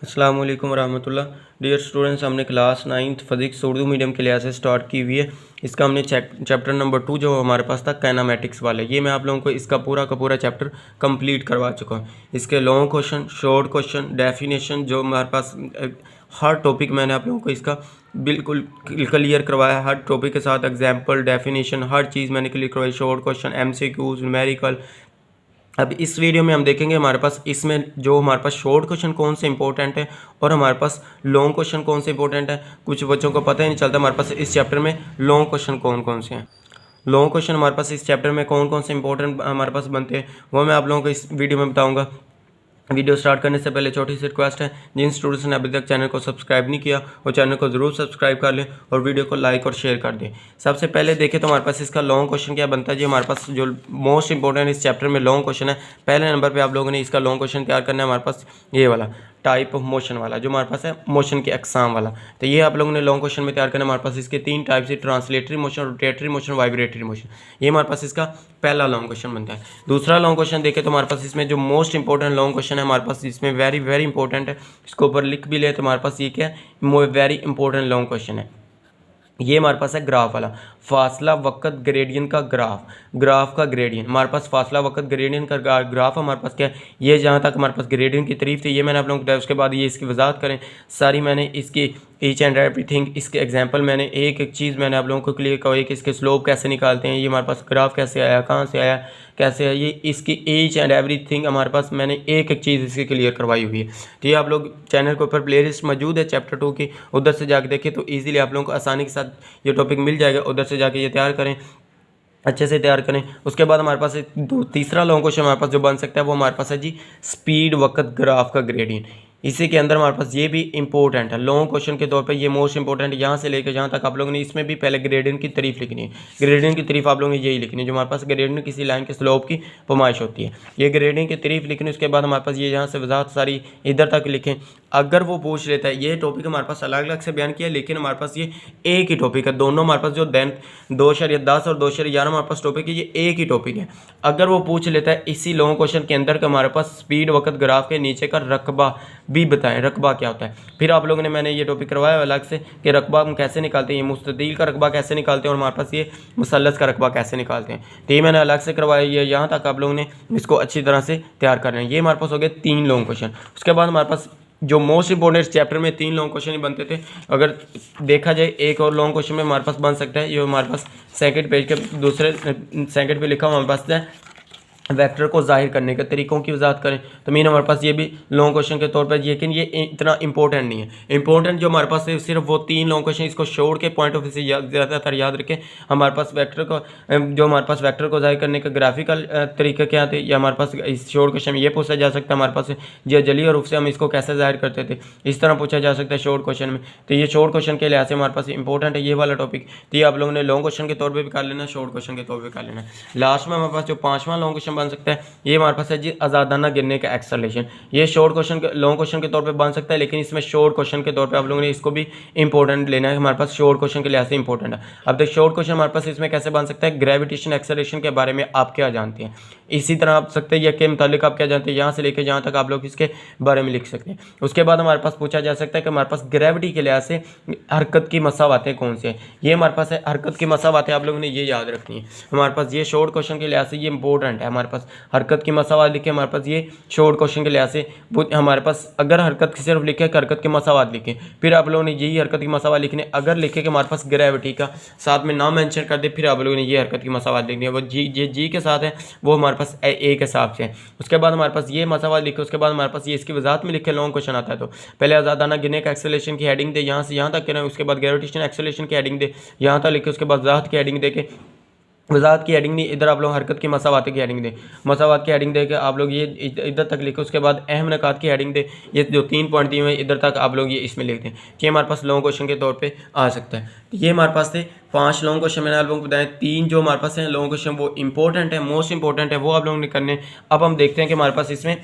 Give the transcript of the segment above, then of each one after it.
अस्सलाम वालेकुम रहमतुल्लाह। डियर स्टूडेंट्स, हमने class 9th physics Urdu medium के लिहाज से स्टार्ट की हुई है। इसका हमने चैप्टर नंबर 2 जो हमारे पास था काइनेमेटिक्स वाला, ये मैं आप लोगों को इसका पूरा का पूरा चैप्टर कंप्लीट करवा चुका हूँ। इसके long question, short question, definition, जो हमारे पास हर टॉपिक मैंने आप लोगों को इसका बिल्कुल क्लियर करवाया। हर टॉपिक के साथ एग्जाम्पल, डेफिनेशन, हर चीज़ मैंने क्लियर करवाई। Short question, MCQs, numerical. अब इस वीडियो में हम देखेंगे हमारे पास इसमें जो हमारे पास शॉर्ट क्वेश्चन कौन से इंपॉर्टेंट है और हमारे पास लॉन्ग क्वेश्चन कौन से इंपॉर्टेंट है। कुछ बच्चों को पता ही नहीं चलता हमारे पास इस चैप्टर में लॉन्ग क्वेश्चन कौन कौन से हैं। लॉन्ग क्वेश्चन हमारे पास इस चैप्टर में कौन कौन से इंपॉर्टेंट हमारे पास बनते हैं वो मैं आप लोगों को इस वीडियो में बताऊँगा। वीडियो स्टार्ट करने से पहले छोटी सी रिक्वेस्ट है, जिन स्टूडेंट्स ने अभी तक चैनल को सब्सक्राइब नहीं किया वो चैनल को ज़रूर सब्सक्राइब कर लें और वीडियो को लाइक और शेयर कर दें। सबसे पहले देखें तो हमारे पास इसका लॉन्ग क्वेश्चन क्या बनता है जी। हमारे पास जो मोस्ट इंपॉर्टेंट इस चैप्टर में लॉन्ग क्वेश्चन है, पहले नंबर पर आप लोगों ने इसका लॉन्ग क्वेश्चन तैयार करना है हमारे पास ये वाला टाइप ऑफ मोशन वाला, जो हमारे पास है मोशन के अकसाम वाला। तो ये आप लोगों ने लॉन्ग क्वेश्चन में तैयार करना है। हमारे पास इसके 3 टाइप्स है, translatory motion, rotatory motion, vibratory motion. ये हमारे पास इसका पहला लॉन्ग क्वेश्चन बनता है। दूसरा लॉन्ग क्वेश्चन देखें तो हमारे पास इसमें जो मोस्ट इंपॉर्टेंट लॉन्ग क्वेश्चन है हमारे पास इसमें वेरी वेरी इंपॉर्टेंट है, इसको ऊपर लिख भी ले तो हमारे पास ये क्या है, वेरी इंपॉर्टेंट लॉन्ग क्वेश्चन है। ये हमारे पास है ग्राफ वाला, फासला वक़्त ग्रेडियंट का ग्राफ का ग्रेडियंट। हमारे पास फासला वक़्त ग्रेडियंट का ग्राफ हमारे पास क्या है, ये जहाँ तक हमारे पास ग्रेडियंट की तारीफ थी ये मैंने आप लोगों को बताया। उसके बाद ये इसकी वजाहत करें सारी मैंने इसकी ईच एंड एवरीथिंग, इसके एग्जांपल मैंने एक एक चीज़ मैंने आप लोगों को क्लियर करवाई कि इसके स्लोप कैसे निकालते हैं, ये हमारे पास ग्राफ कैसे आया, कहाँ से आया, कैसे है, ये इसकी ईच एंड एवरीथिंग हमारे पास मैंने एक एक चीज़ इसकी क्लियर करवाई हुई है। तो ये आप लोग चैनल के ऊपर प्ले लिस्ट मौजूद है चैप्टर 2 की, उधर से जाके देखें तो ईजिली आप लोगों को आसानी के साथ ये टॉपिक मिल जाएगा। उधर से जाके ये तैयार करें, अच्छे से तैयार करें। उसके बाद हमारे पास तीसरा लॉन्ग क्वेश्चन हमारे पास जो बन सकता है वो हमारे पास है जी स्पीड वक़्त ग्राफ का ग्रेडियंट। इसी के अंदर हमारे पास ये भी इंपॉर्टेंट है लॉन्ग क्वेश्चन के तौर पे, ये मोस्ट इंपॉर्टेंट है। यहाँ से लेकर जहाँ तक आप लोगों ने इसमें भी पहले ग्रेडियंट की तारीफ लिखनी है। ग्रेडियंट की तारीफ आप लोगों ने यही लिखनी है, जो हमारे पास ग्रेडियंट किसी लाइन के स्लोप की पैमाइश होती है, ये ग्रेडियंट की तारीफ लिखनी। उसके बाद हमारे पास ये यहाँ से वजाहत सारी इधर तक लिखें। अगर वो पूछ लेता है, ये टॉपिक हमारे पास अलग अलग से बयान किया लेकिन हमारे पास ये एक ही टॉपिक है, दोनों हमारे पास जो 2.10 और 2.11 हमारे पास टॉपिक है, ये एक ही टॉपिक है। अगर वो पूछ लेता है इसी लॉन्ग क्वेश्चन के अंदर का हमारे पास स्पीड वक़्त ग्राफ के नीचे का रकबा भी बताएं, रकबा क्या होता है। फिर आप लोगों ने मैंने ये टॉपिक करवाया अलग से कि रकबा हम कैसे निकालते हैं, ये मुस्ततील का रकबा कैसे निकालते हैं और हमारे पास ये मुसल्लस का रकबा कैसे निकालते हैं। तो ये मैंने अलग से करवाया, ये यहाँ तक आप लोगों ने इसको अच्छी तरह से तैयार करना है। ये हमारे पास हो गए 3 लॉन्ग क्वेश्चन। उसके बाद हमारे पास जो मोस्ट इंपॉर्टेंट चैप्टर में 3 लॉन्ग क्वेश्चन ही बनते थे। अगर देखा जाए एक और लॉन्ग क्वेश्चन में हमारे पास बन सकता है, ये हमारे पास सेकंड पेज के दूसरे सेकंड पे लिखा हुआ हमारे पास है वेक्टर को जाहिर करने के तरीकों की वजाहत करें। तो मीन हमारे पास ये भी लॉन्ग क्वेश्चन के तौर पर, लेकिन ये इतना इंपॉर्टेंट नहीं है। इंपॉर्टेंट जो हमारे पास है सिर्फ वो 3 लॉन्ग क्वेश्चन, इसको छोड़ के पॉइंट ऑफ व्यू से ज़्यादातर याद रखें। हमारे पास वेक्टर को जो हमारे पास वेक्टर को जाहिर करने का ग्राफिकल तरीके क्या थे, या हमारे पास इस शॉर्ट क्वेश्चन में ये पूछा जा सकता है हमारे पास जो जली और रूफ से हम इसको कैसे जाहिर करते थे, इस तरह पूछा जा सकता है शॉर्ट क्वेश्चन में। तो ये शॉर्ट क्वेश्चन के लिहाज से हमारे पास इंपॉर्टेंट है ये वाला टॉपिक। तो ये आप लोगों ने लॉन्ग क्वेश्चन के तौर पर भी कर लेना, शॉर्ट क्वेश्चन के तौर पर कर लेना। लास्ट में हमारे पास जो 5वां लॉन्ग क्वेश्चन बन सकता है, ये हमारे पास है जी आज़ादाना गिरने का एक्सेलरेशन। ये शॉर्ट क्वेश्चन लॉन्ग क्वेश्चन के तौर पे बन सकता है, लेकिन इसमें शॉर्ट क्वेश्चन के तौर पे आप लोगों ने इसको भी इंपॉर्टेंट लेना है। हमारे पास शॉर्ट क्वेश्चन के लिहाज से इंपॉर्टेंट है। अब देख शॉर्ट क्वेश्चन हमारे पास इसमें कैसे बन सकता है, ग्रेविटेशन एक्सेलरेशन के बारे में आप क्या जानते हैं, इसी तरह आप सकते हैं, या के मुतालिक आप क्या जानते हैं, यहाँ से लेकर जहाँ तक आप लोग इसके बारे में लिख सकते हैं। उसके बाद हमारे पास पूछा जा सकता है कि हमारे पास ग्रेविटी के लिहाज से हरकत की मसावातें कौन से हैं। ये हमारे पास है हरकत की मसावातें, आप लोगों ने ये याद रखनी है। हमारे पास ये शॉर्ट क्वेश्चन के लिहाज से ये इंपॉर्टेंट है। हमारे पास हरकत की मसावात लिखे, हमारे पास ये शॉर्ट क्वेश्चन के लिहाज से हमारे पास अगर हरकत की सिर्फ लिखे हरकत के मसावात लिखें, फिर आप लोगों ने यही हरकत की मसावात लिखने, अगर लिखे कि हमारे पास ग्रेविटी का साथ में नाम मेंशन कर दे, फिर आप लोगों ने ये हरकत की मसावात लिखनी है। वो जी के साथ है, वो हमारे पास ए के हिसाब से है। उसके बाद हमारे पास ये मसावात लिखे, उसके बाद हमारे पास ये इसकी वजाहत में लिखे लॉन्ग क्वेश्चन आता है। तो पहले आज़ादाना गिरने का एक्सेलरेशन की हेडिंग दे, यहाँ से यहाँ तक करें। उसके बाद ग्रेविटेशन एक्सेलरेशन की हेडिंग दे, यहाँ तक लिखे। उसके बाद वजाहत की हेडिंग दे के, वजाहत की हेडिंग नहीं, इधर आप लोग हरकत की मसावात की हेडिंग दें, मसावात की हेडिंग दे के आप लोग ये इधर तक लिखे। उसके बाद अहम नकात की हेडिंग दे, ये जो 3 पॉइंट दिए हुए हैं इधर तक आप लोग ये इसमें लिख दें। ये हमारे पास लॉन्ग क्वेश्चन के तौर पे आ सकता है। तो ये हमारे पास थे 5 लॉन्ग क्वेश्चन, मैंने आप लोगों को बताया। 3 जो हमारे पास हैं लॉन्ग क्वेश्चन वो इंपॉर्टेंट है, मोस्ट इंपॉर्टेंट है, वो आप लोगों ने करने। अब हम देखते हैं कि हमारे पास इसमें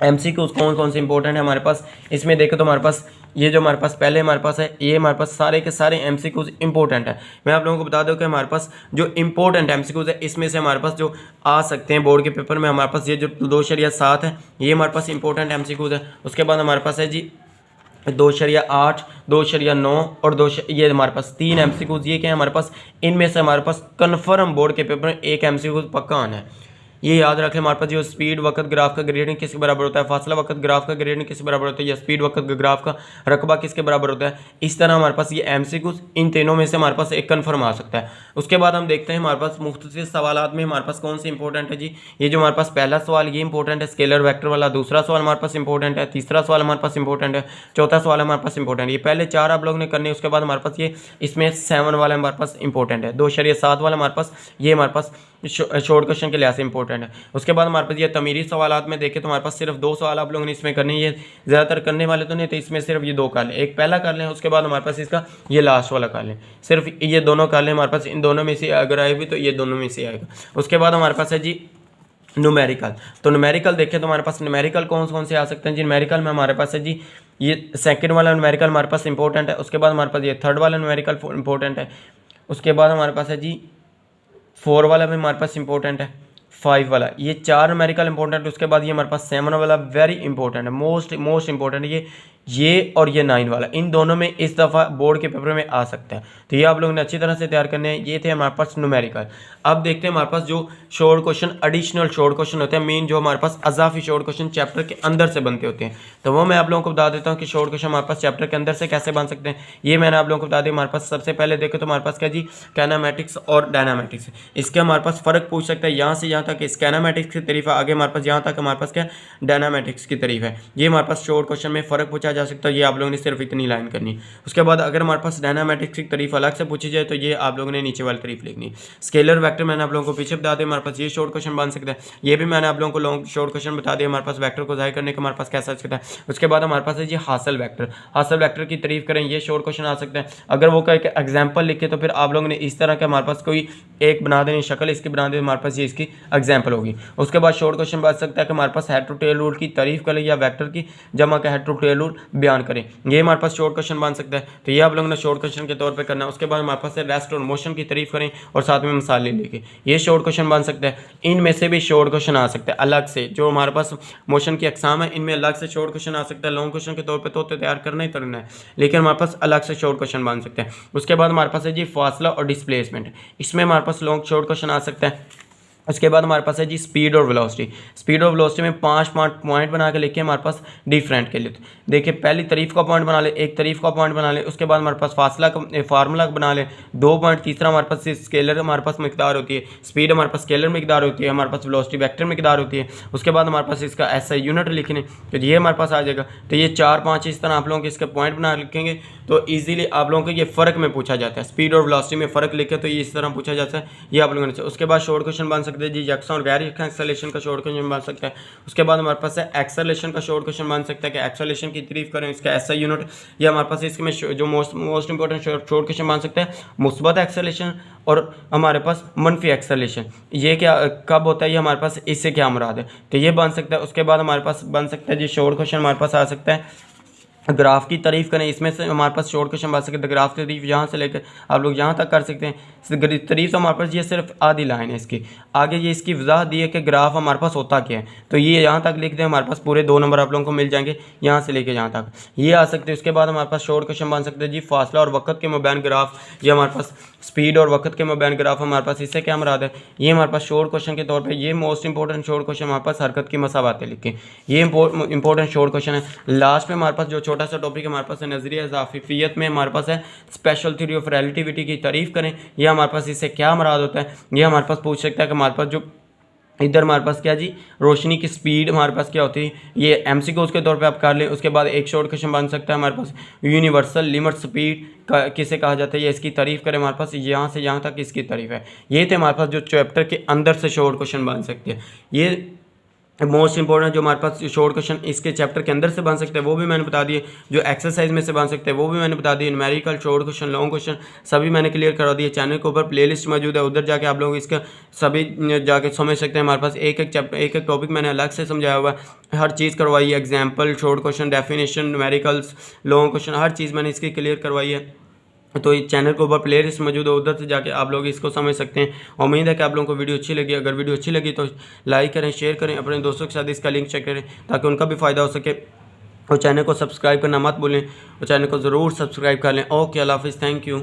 एमसीक्यूज कौन कौन से इंपॉर्टेंट है हमारे पास, इसमें देखें तो हमारे पास ये जो हमारे पास पहले हमारे पास है, ये हमारे पास सारे के सारे एमसीक्यूज इंपॉर्टेंट है। मैं आप लोगों को बता दूं कि हमारे पास जो इंपॉर्टेंट एमसीक्यूज है इसमें से हमारे पास जो आ सकते हैं बोर्ड के पेपर में, हमारे पास ये जो 2.7 है ये हमारे पास इंपॉर्टेंट एमसीक्यूज है। उसके बाद हमारे पास है जी 2.8, 2.9 और ये हमारे पास 3 एमसीक्यूज, ये क्या है हमारे पास, इनमें से हमारे पास कन्फर्म बोर्ड के पेपर में एक एमसीक्यूज पक्का आना है। ये याद रखें, हमारे पास जो स्पीड वक्त ग्राफ का ग्रेडियंट किसके बराबर होता है, फासला वक्त ग्राफ का ग्रेडियंट किसके बराबर होता है, या स्पीड वक्त ग्राफ का रकबा किसके बराबर होता है। इस तरह हमारे पास ये एमसीक्यूज इन तीनों में से हमारे पास एक कन्फर्म आ सकता है। उसके बाद हम देखते हैं हमारे पास मुख्तलिफ सवालात में हमारे पास कौन से इंपॉर्टेंट है जी। ये जो हमारे पास पहला सवाल ये इंपॉर्टेंट है स्केलर वेक्टर वाला, दूसरा सवाल हमारे पास इंपॉर्टेंट है, तीसरा सवाल हमारे पास इंपॉर्टेंट है, चौथा सवाल हमारे पास इंपॉर्टेंट है। ये पहले 4 आप लोग ने करने, उसके बाद हमारे पास ये इसमें 7 वाला हमारे पास इंपॉर्टेंट है, 2.7 वाला हमारे पास ये हमारे पास शॉर्ट क्वेश्चन के लिहाज से इंपॉर्टेंट है। उसके बाद हमारे पास ये तमीरी सवालात में देखें तो हमारे पास सिर्फ 2 सवाल आप लोगों ने इसमें करने, ये ज़्यादातर करने वाले तो नहीं, तो इसमें सिर्फ ये 2 कर लें, एक पहला कर लें, उसके बाद हमारे पास इसका ये लास्ट वाला कर लें, सिर्फ ये दोनों कर लें। हमारे पास इन दोनों में से अगर आए भी तो ये दोनों में से आएगा। उसके बाद हमारे पास है जी न्यूमेरिकल, तो न्यूमेरिकल देखें तो हमारे पास न्यूमेरिकल कौन कौन से आ सकते हैं जी। न्यूमेरिकल में हमारे पास है जी ये सेकंड वाला न्यूमेरिकल हमारे पास इंपॉर्टेंट है। उसके बाद हमारे पास ये थर्ड वाला न्यूमेरिकल इंपॉर्टेंट है। उसके बाद हमारे पास है जी 4 वाला भी हमारे पास इंपॉर्टेंट है, 5 वाला, ये 4 न्यूमेरिकल इंपॉर्टेंट है। उसके बाद ये हमारे पास 7 वाला वेरी इंपॉर्टेंट है, मोस्ट इंपॉर्टेंट है ये और ये 9 वाला, इन दोनों में इस दफ़ा बोर्ड के पेपर में आ सकता है। तो ये आप लोगों ने अच्छी तरह से तैयार करने हैं। ये थे हमारे पास न्यूमेरिकल। अब देखते हैं हमारे पास जो short question, additional short question होते हैं, मेन जो हमारे पास अजाफी शॉर्ट क्वेश्चन चैप्टर के अंदर से बनते होते हैं, तो वो मैं आप लोगों को बता देता हूँ कि शॉर्ट क्वेश्चन हमारे पास चैप्टर के अंदर से कैसे बन सकते हैं। ये मैंने आप लोगों को बता दिया। हमारे पास सबसे पहले देखें तो हमारे पास क्या जी, काइनेमैटिक्स और डायनामेटिक्स, इसके हमारे पास फ़र्क पूछ सकता है यहाँ से यहाँ तक, इस काइनेमैटिक्स की तारीफ है, आगे हमारे पास यहाँ तक हमारे पास क्या डायनामेटिक्स की तारीफ है। ये हमारे पास शॉर्ट क्वेश्चन में फ़र्क पूछा जा सकता है, ये आप लोगों ने सिर्फ इतनी लाइन करनी। उसके बाद अगर हमारे पास डायनामेटिक्स की तारीफ अलग से पूछी जाए तो ये आप लोगों ने नीचे वाली तारीफ लिखनी। स्केलर वेक्टर मैंने आप लोगों को पीछे बता दिया, हमारे पास ये शॉर्ट क्वेश्चन बन सकता है। ये भी मैंने आप लोगों को लॉन्ग शॉर्ट क्वेश्चन बता दिया, हमारे पास वेक्टर को जाहिर करने का हमारे पास कैसा सकता है। उसके बाद हमारे पास है ये हासिल वेक्टर की तारीफ करें, ये शॉर्ट क्वेश्चन आ सकता है। अगर वो का एक एग्जाम्पल लिखे तो फिर आप लोगों ने इस तरह के हमारे पास कोई एक बना देनी, शक्ल इसकी बना दें, हमारे पास ये इसकी एग्जाम्पल होगी। उसके बाद शॉर्ट क्वेश्चन बन सकता है कि हमारे पास हेड टू टेल रूल की तारीफ करें या वेक्टर की जमा का हेड टू टेल रूल बयान करें, ये हमारे पास शॉर्ट क्वेश्चन बन सकता है। तो ये आप लोगों ने शॉर्ट क्वेश्चन के तौर पे करना है। उसके बाद हमारे पास रेस्ट और मोशन की तारीफ करें और साथ में मिसाल लेके, ये शॉर्ट क्वेश्चन बन सकता है। इनमें से भी शॉर्ट क्वेश्चन आ सकता है अलग से, जो हमारे पास मोशन की अकसाम है इनमें अलग से शॉर्ट क्वेश्चन आ सकता है। लॉन्ग क्वेश्चन के तौर पे तो तैयार करना ही करना है, लेकिन हमारे पास अलग से शॉर्ट क्वेश्चन बन सकते हैं। उसके बाद हमारे पास है जी फासला और डिस्प्लेसमेंट, इसमें हमारे पास लॉन्ग शॉर्ट क्वेश्चन आ सकता है। उसके बाद हमारे पास है जी स्पीड और वेलोसिटी में 5 पॉइंट बना के लिखे हमारे पास डिफरेंट के लिए। देखिए पहली तारीफ का पॉइंट बना ले, एक तारीफ का पॉइंट बना ले, उसके बाद हमारे पास फासला का फार्मूला बना ले 2 पॉइंट, तीसरा हमारे पास स्केलर हमारे पास मिकदार होती है, स्पीड हमारे पास स्केलर मिकदार होती है, हमारे पास वेलोसिटी वेक्टर मिकदार होती है। उसके बाद हमारे पास इसका SI यूनिट लिखने, तो ये हमारे पास आ जाएगा। तो ये 4-5 इस तरह आप लोगों के इसके पॉइंट बना लिखेंगे तो ईजिली आप लोगों को ये फ़र्क में पूछा जाता है। स्पीड और वेलोसिटी में फ़र्क लिखे तो ये इस तरह पूछा जाता है, ये आप लोगों ने। उसके बाद शॉर्ट क्वेश्चन बन सकते हैं जी यकसा और गैर यकसा एक्सेलरेशन का शॉर्ट क्वेश्चन बन सकता है। उसके बाद हमारे पास है एक्सेलरेशन का शॉर्ट क्वेश्चन बन सकता है कि एक्सेलरेशन की तारीफ करें, इसका SI यूनिट। ये हमारे पास इसमें जो मोस्ट इंपॉर्टेंट शॉर्ट क्वेश्चन बन सकता है मुस्बत एक्सेलरेशन और हमारे पास मनफी एक्सेलरेशन, ये क्या कब होता है, ये हमारे पास इससे क्या मुराद है, तो ये बन सकता है। उसके बाद हमारे पास बन सकता है जी शॉर्ट क्वेश्चन हमारे पास आ सकता है ग्राफ की तारीफ करें, इसमें से हमारे पास शॉर्ट क्वेश्चन बन सकते हैं। ग्राफ की तारीफ यहाँ से लेकर आप लोग यहाँ तक कर सकते हैं। तारीफ तो हमारे पास ये सिर्फ आधी लाइन है, इसकी आगे ये इसकी वजाहत दी है कि ग्राफ हमारे पास होता क्या है, तो ये यहाँ तक लिख दें, हमारे पास पूरे 2 नंबर आप लोगों को मिल जाएंगे यहाँ से लेकर यहाँ तक, ये आ सकते हैं। उसके बाद हमारे पास शॉर्ट क्वेश्चन बन सकते हैं जी फासला और वक्त के मबैन ग्राफ, ये हमारे पास स्पीड और वक्त के मबैन ग्राफ हमारे पास, इससे क्या मुराद है, ये हमारे पास शॉर्ट क्वेश्चन के तौर पर ये मोस्ट इंपॉर्टेंट शॉर्ट क्वेश्चन हमारे पास हरकत की मसावातें लिखें, ये इंपॉर्टेंट शॉर्ट क्वेश्चन है। लास्ट में हमारे पास जो छोटा सा टॉपिक हमारे पास नजरिया इजाफियत में हमारे पास है स्पेशल थ्योरी ऑफ रिलेटिविटी की तारीफ करें, ये हमारे पास इससे क्या मुराद होता है, ये हमारे पास पूछ सकता है कि हमारे पास जो इधर हमारे पास क्या जी रोशनी की स्पीड हमारे पास क्या होती है, ये MCQ के तौर पे आप कर लें। उसके बाद एक शॉर्ट क्वेश्चन बन सकता है हमारे पास यूनिवर्सल लिमिट स्पीड का किसे कहा जाता है, ये इसकी तारीफ करें, हमारे पास यहाँ से यहाँ तक इसकी तारीफ है। ये थे हमारे पास जो चैप्टर के अंदर से शॉर्ट क्वेश्चन बन सकते हैं। ये मोस्ट इंपॉर्टेंट जो हमारे पास शॉर्ट क्वेश्चन इसके चैप्टर के अंदर से बन सकते हैं वो भी मैंने बता दिए, जो एक्सरसाइज में से बन सकते हैं वो भी मैंने बता दिए, numerical, short question, long question सभी मैंने क्लियर करा दिए। चैनल के ऊपर प्लेलिस्ट मौजूद है, उधर जाके आप लोग इसका सभी जाके समझ सकते हैं। हमारे पास एक एक चैप्टर, एक एक टॉपिक मैंने अलग से समझाया हुआ है, हर चीज़ करवाई है, example, short question, definition, numericals, long question, हर चीज़ मैंने इसकी क्लियर करवाई है। तो इस चैनल के ऊपर प्ले लिस्ट मौजूद है, उधर से जाके आप लोग इसको समझ सकते हैं। उम्मीद है कि आप लोगों को वीडियो अच्छी लगी। अगर वीडियो अच्छी लगी तो लाइक करें, शेयर करें, अपने दोस्तों के साथ इसका लिंक चेक करें ताकि उनका भी फ़ायदा हो सके। और चैनल को सब्सक्राइब करना मत भूलें, और चैनल को ज़रूर सब्सक्राइब कर लें। ओके, अल्लाह हाफिज़, थैंक यू।